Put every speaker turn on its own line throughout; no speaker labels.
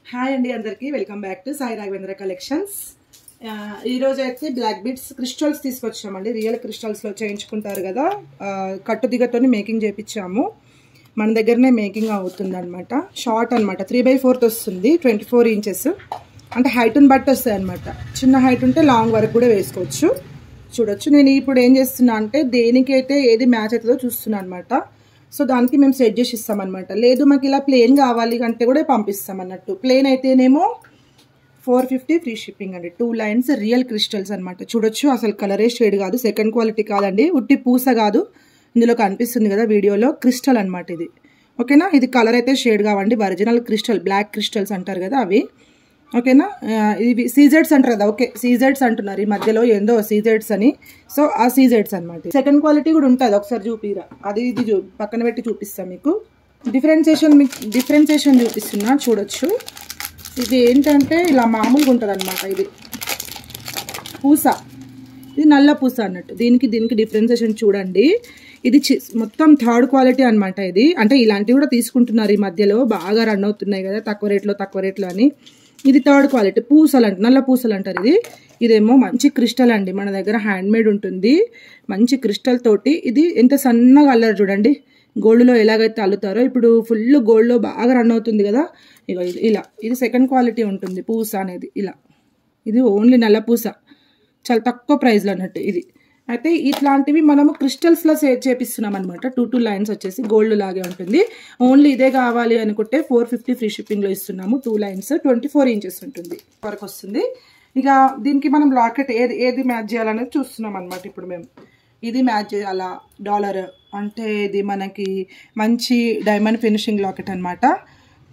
Hi అండి అందరికీ welcome back to Sai Raghavendra collections. ఈ రోజు అయితే బ్లాక్ బీడ్స్ క్రిస్టల్స్ తీసుకొచ్చామండి. రియల్ క్రిస్టల్స్లో చేయించుకుంటారు కదా, కట్టు దిగతోని మేకింగ్ చేయించాము. మన దగ్గరనే మేకింగ్ అవుతుంది అనమాట. షార్ట్ అనమాట, 3/4 వస్తుంది, 24 ఇంచెస్. అంటే హైట్ని బట్టి వస్తాయి అనమాట. చిన్న హైట్ ఉంటే లాంగ్ వరకు కూడా వేసుకోవచ్చు. చూడొచ్చు. నేను ఇప్పుడు ఏం చేస్తున్నా అంటే దేనికైతే ఏది మ్యాచ్ అవుతుందో చూస్తున్నా అనమాట. సో దానికి మేము సెట్ చేసి ఇస్తామన్నమాట. లేదు మాకు ఇలా ప్లేన్ కావాలి అంటే కూడా పంపిస్తాం అన్నట్టు. ప్లేన్ అయితేనేమో 450 ఫ్రీ షిప్పింగ్ అండి. 2 లైన్స్ రియల్ క్రిస్టల్స్ అనమాట. చూడొచ్చు, అసలు కలరే షేడ్ కాదు, సెకండ్ క్వాలిటీ కాదండి, ఉట్టి పూస కాదు. ఇందులో కనిపిస్తుంది కదా వీడియోలో, క్రిస్టల్ అనమాట ఇది. ఓకేనా, ఇది కలర్ అయితే షేడ్ కావండి, ఒరిజినల్ క్రిస్టల్, బ్లాక్ క్రిస్టల్స్ అంటారు కదా అవి. ఓకేనా, ఇవి సీజెడ్స్ అంటారు కదా. ఓకే, సీజెడ్స్ అంటున్నారు ఈ మధ్యలో ఏందో సీజెడ్స్ అని. సో ఆ సీజెడ్స్ అనమాట. సెకండ్ క్వాలిటీ కూడా ఉంటుంది, ఒకసారి చూపిరా. అది ఇది పక్కన పెట్టి చూపిస్తాను మీకు. డిఫరెన్సియేషన్ చూపిస్తున్నా, చూడొచ్చు. ఇది ఏంటంటే ఇలా మామూలుగా ఉంటుంది అనమాట. ఇది పూస, ఇది నల్ల పూస అన్నట్టు. దీనికి డిఫరెన్సియేషన్ చూడండి. ఇది మొత్తం థర్డ్ క్వాలిటీ అనమాట. ఇది అంటే ఇలాంటివి కూడా తీసుకుంటున్నారు ఈ మధ్యలో, బాగా రన్ అవుతున్నాయి కదా తక్కువ రేట్లో అని. ఇది థర్డ్ క్వాలిటీ పూసలు అంట, నల్ల పూసలు అంటారు. ఇదేమో మంచి క్రిస్టల్ అండి, మన దగ్గర హ్యాండ్ మేడ్ ఉంటుంది. మంచి క్రిస్టల్ తోటి ఇది ఎంత సన్నగా అల్లరు చూడండి. గోల్డ్లో ఎలాగైతే అల్లుతారో ఇప్పుడు ఫుల్ గోల్డ్లో బాగా రన్ అవుతుంది కదా. ఇక ఇలా ఇది సెకండ్ క్వాలిటీ ఉంటుంది పూస అనేది. ఇలా ఇది ఓన్లీ నల్ల పూస, చాలా తక్కువ ప్రైస్లో అన్నట్టు ఇది. అయితే ఇట్లాంటివి మనము క్రిస్టల్స్లో చేపిస్తున్నాం అనమాట. 2 లైన్స్ వచ్చేసి గోల్డ్ లాగే ఉంటుంది. ఓన్లీ ఇదే కావాలి అనుకుంటే 450 ఫ్రీ షిప్పింగ్లో ఇస్తున్నాము. 2 లైన్స్ 24 ఇంచెస్ ఉంటుంది వరకు వస్తుంది. ఇక దీనికి మనం లాకెట్ ఏది మ్యాచ్ చేయాలనేది చూస్తున్నాం అనమాట. ఇప్పుడు మేము ఇది మ్యాచ్ చేయాలా, డాలర్ అంటే ఇది మనకి మంచి డైమండ్ ఫినిషింగ్ లాకెట్ అనమాట.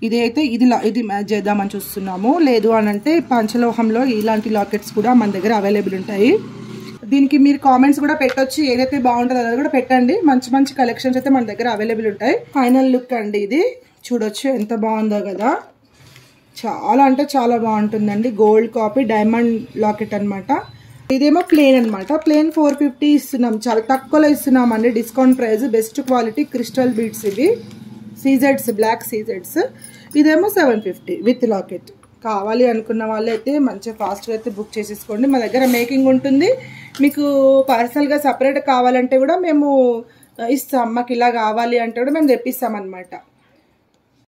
ఇది అయితే ఇది మ్యాచ్ చేద్దామని చూస్తున్నాము. లేదు అని అంటే పంచలోహంలో ఇలాంటి లాకెట్స్ కూడా మన దగ్గర అవైలబుల్ ఉంటాయి. దీనికి మీరు కామెంట్స్ కూడా పెట్టొచ్చు, ఏదైతే బాగుంటుందో అది కూడా పెట్టండి. మంచి కలెక్షన్స్ అయితే మన దగ్గర అవైలబుల్ ఉంటాయి. ఫైనల్ లుక్ అండి ఇది, చూడొచ్చు ఎంత బాగుందో కదా. చాలా అంటే చాలా బాగుంటుందండి. గోల్డ్ కాపీ డైమండ్ లాకెట్ అనమాట. ఇదేమో ప్లేన్ అనమాట. ప్లేన్ 450 ఇస్తున్నాం, చాలా తక్కువలో ఇస్తున్నాం అండి, discount price. Best quality crystal beads ఇవి, సీజెడ్స్, బ్లాక్ సీజెడ్స్. ఇదేమో 750 విత్ లాకెట్. కావాలి అనుకున్న వాళ్ళు అయితే మంచిగా ఫాస్ట్గా అయితే బుక్ చేసేసుకోండి. మా దగ్గర మేకింగ్ ఉంటుంది. మీకు పార్సల్గా సపరేట్ కావాలంటే కూడా మేము ఇస్తాం. మాకు ఇలా కావాలి అంటే కూడా మేము తెప్పిస్తాం అనమాట.